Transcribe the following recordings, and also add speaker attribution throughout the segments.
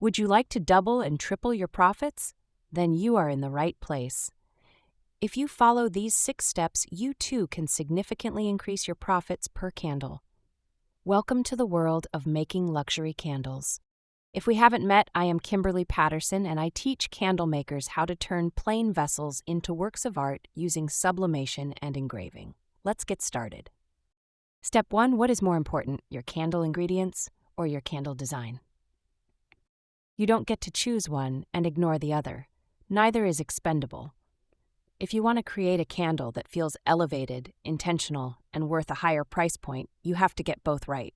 Speaker 1: Would you like to double and triple your profits? Then you are in the right place. If you follow these 6 steps, you too can significantly increase your profits per candle. Welcome to the world of making luxury candles. If we haven't met, I am Kimberly Patterson, and I teach candle makers how to turn plain vessels into works of art using sublimation and engraving. Let's get started. Step 1, what is more important, your candle ingredients or your candle design? You don't get to choose one and ignore the other. Neither is expendable. If you want to create a candle that feels elevated, intentional, and worth a higher price point, you have to get both right.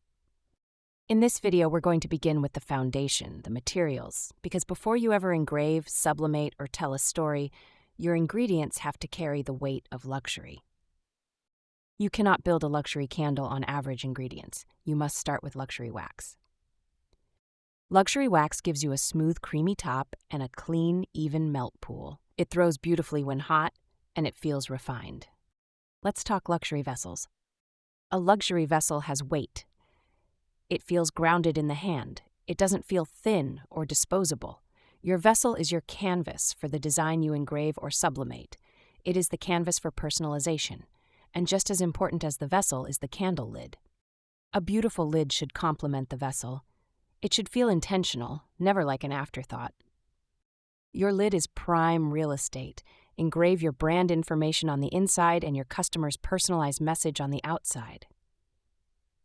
Speaker 1: In this video, we're going to begin with the foundation, the materials, because before you ever engrave, sublimate, or tell a story, your ingredients have to carry the weight of luxury. You cannot build a luxury candle on average ingredients. You must start with luxury wax. Luxury wax gives you a smooth, creamy top and a clean, even melt pool. It throws beautifully when hot, and it feels refined. Let's talk luxury vessels. A luxury vessel has weight. It feels grounded in the hand. It doesn't feel thin or disposable. Your vessel is your canvas for the design you engrave or sublimate. It is the canvas for personalization. And just as important as the vessel is the candle lid. A beautiful lid should complement the vessel. It should feel intentional, never like an afterthought. Your lid is prime real estate. Engrave your brand information on the inside and your customer's personalized message on the outside.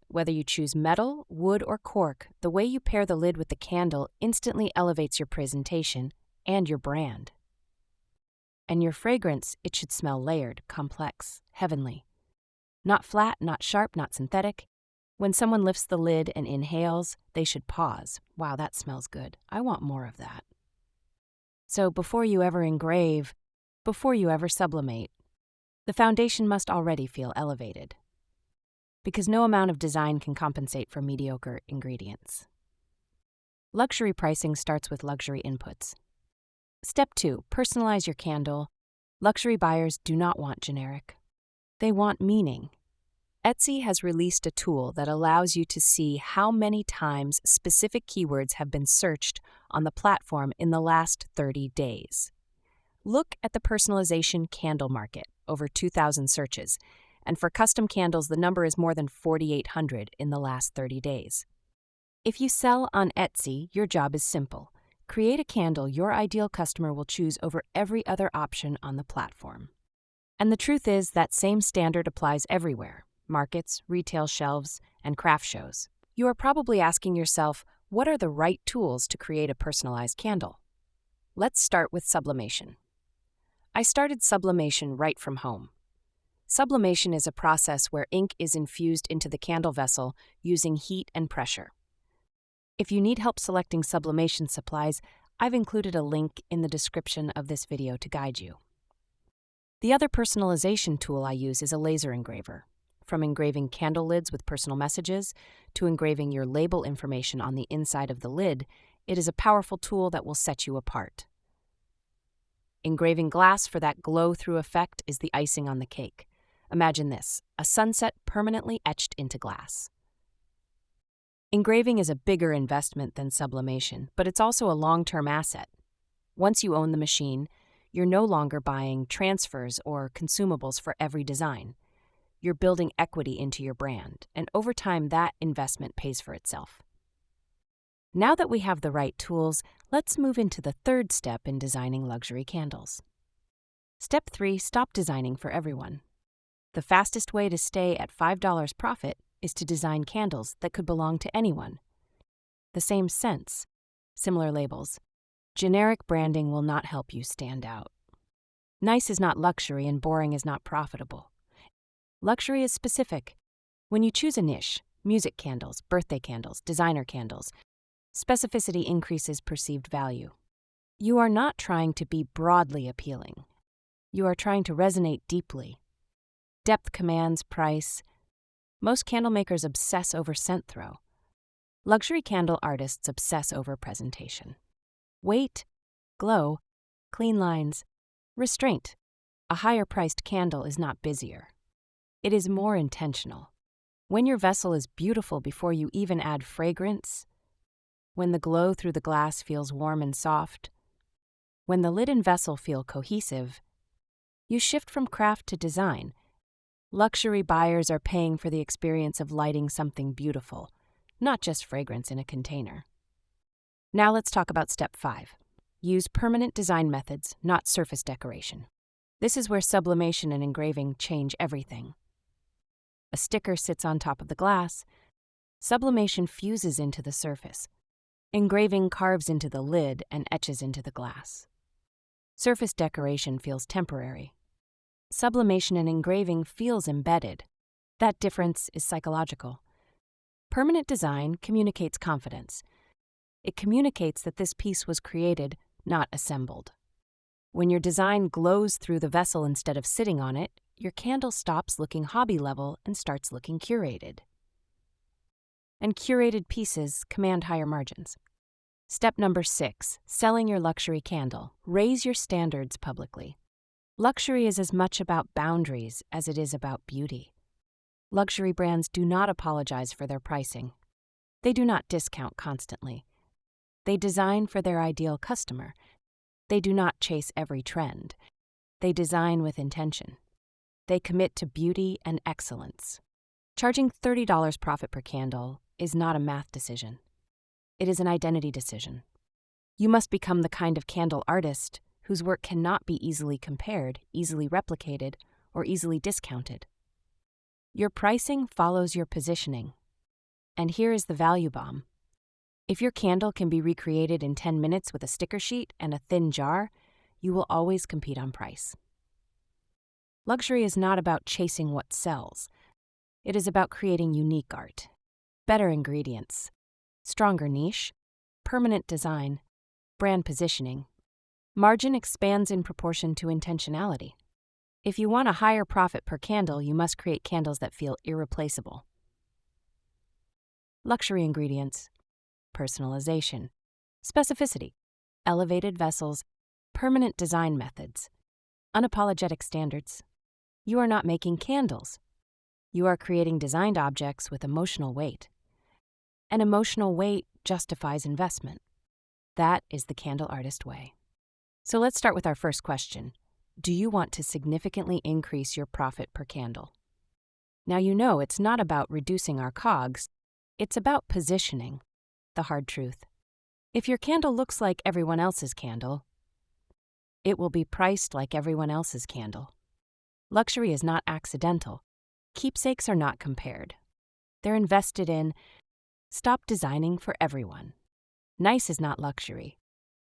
Speaker 1: Whether you choose metal, wood, or cork, the way you pair the lid with the candle instantly elevates your presentation and your brand. And your fragrance, it should smell layered, complex, heavenly. Not flat, not sharp, not synthetic. When someone lifts the lid and inhales, they should pause. Wow, that smells good. I want more of that. So before you ever engrave, before you ever sublimate, the foundation must already feel elevated. Because no amount of design can compensate for mediocre ingredients. Luxury pricing starts with luxury inputs. Step 2, personalize your candle. Luxury buyers do not want generic. They want meaning. Etsy has released a tool that allows you to see how many times specific keywords have been searched on the platform in the last 30 days. Look at the personalization candle market, over 2,000 searches, and for custom candles, the number is more than 4,800 in the last 30 days. If you sell on Etsy, your job is simple. Create a candle your ideal customer will choose over every other option on the platform. And the truth is that same standard applies everywhere, markets, retail shelves, and craft shows. You are probably asking yourself, what are the right tools to create a personalized candle? Let's start with sublimation. I started sublimation right from home. Sublimation is a process where ink is infused into the candle vessel using heat and pressure. If you need help selecting sublimation supplies, I've included a link in the description of this video to guide you. The other personalization tool I use is a laser engraver. From engraving candle lids with personal messages to engraving your label information on the inside of the lid, it is a powerful tool that will set you apart. Engraving glass for that glow-through effect is the icing on the cake. Imagine this, a sunset permanently etched into glass. Engraving is a bigger investment than sublimation, but it's also a long-term asset. Once you own the machine, you're no longer buying transfers or consumables for every design. You're building equity into your brand, and over time that investment pays for itself. Now that we have the right tools, let's move into the third step in designing luxury candles. Step 3, stop designing for everyone. The fastest way to stay at $5 profit is to design candles that could belong to anyone. The same scents, similar labels. Generic branding will not help you stand out. Nice is not luxury and boring is not profitable. Luxury is specific. When you choose a niche, music candles, birthday candles, designer candles, specificity increases perceived value. You are not trying to be broadly appealing. You are trying to resonate deeply. Depth commands price. Most candle makers obsess over scent throw. Luxury candle artists obsess over presentation. Weight, glow, clean lines, restraint. A higher-priced candle is not busier. It is more intentional. When your vessel is beautiful before you even add fragrance, when the glow through the glass feels warm and soft, when the lid and vessel feel cohesive, you shift from craft to design. Luxury buyers are paying for the experience of lighting something beautiful, not just fragrance in a container. Now let's talk about step 5. Use permanent design methods, not surface decoration. This is where sublimation and engraving change everything. A sticker sits on top of the glass. Sublimation fuses into the surface. Engraving carves into the lid and etches into the glass. Surface decoration feels temporary. Sublimation and engraving feels embedded. That difference is psychological. Permanent design communicates confidence. It communicates that this piece was created, not assembled. When your design glows through the vessel instead of sitting on it, your candle stops looking hobby level and starts looking curated. And curated pieces command higher margins. Step number 6, selling your luxury candle. Raise your standards publicly. Luxury is as much about boundaries as it is about beauty. Luxury brands do not apologize for their pricing. They do not discount constantly. They design for their ideal customer. They do not chase every trend. They design with intention. They commit to beauty and excellence. Charging $30 profit per candle is not a math decision. It is an identity decision. You must become the kind of candle artist whose work cannot be easily compared, easily replicated, or easily discounted. Your pricing follows your positioning. And here is the value bomb. If your candle can be recreated in 10 minutes with a sticker sheet and a thin jar, you will always compete on price. Luxury is not about chasing what sells. It is about creating unique art, better ingredients, stronger niche, permanent design, brand positioning. Margin expands in proportion to intentionality. If you want a higher profit per candle, you must create candles that feel irreplaceable. Luxury ingredients: personalization, specificity, elevated vessels, permanent design methods, unapologetic standards. You are not making candles. You are creating designed objects with emotional weight. And emotional weight justifies investment. That is the candle artist way. So let's start with our first question. Do you want to significantly increase your profit per candle? Now you know it's not about reducing our COGS. It's about positioning. The hard truth. If your candle looks like everyone else's candle, it will be priced like everyone else's candle. Luxury is not accidental. Keepsakes are not compared. They're invested in. Stop designing for everyone. Nice is not luxury.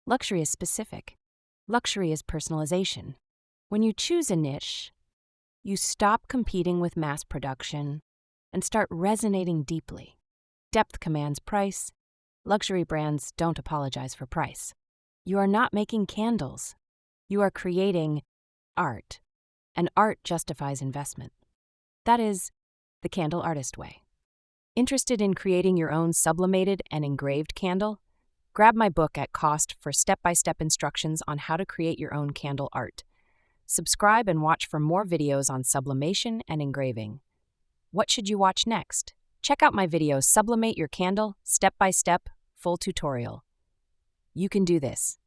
Speaker 1: Luxury is specific. Luxury is personalization. When you choose a niche, you stop competing with mass production and start resonating deeply. Depth commands price. Luxury brands don't apologize for price. You are not making candles. You are creating art, and art justifies investment. That is the candle artist way. Interested in creating your own sublimated and engraved candle? Grab my book at cost for step-by-step instructions on how to create your own candle art. Subscribe and watch for more videos on sublimation and engraving. What should you watch next? Check out my video, Sublimate Your Candle, Step by Step, Full Tutorial. You can do this.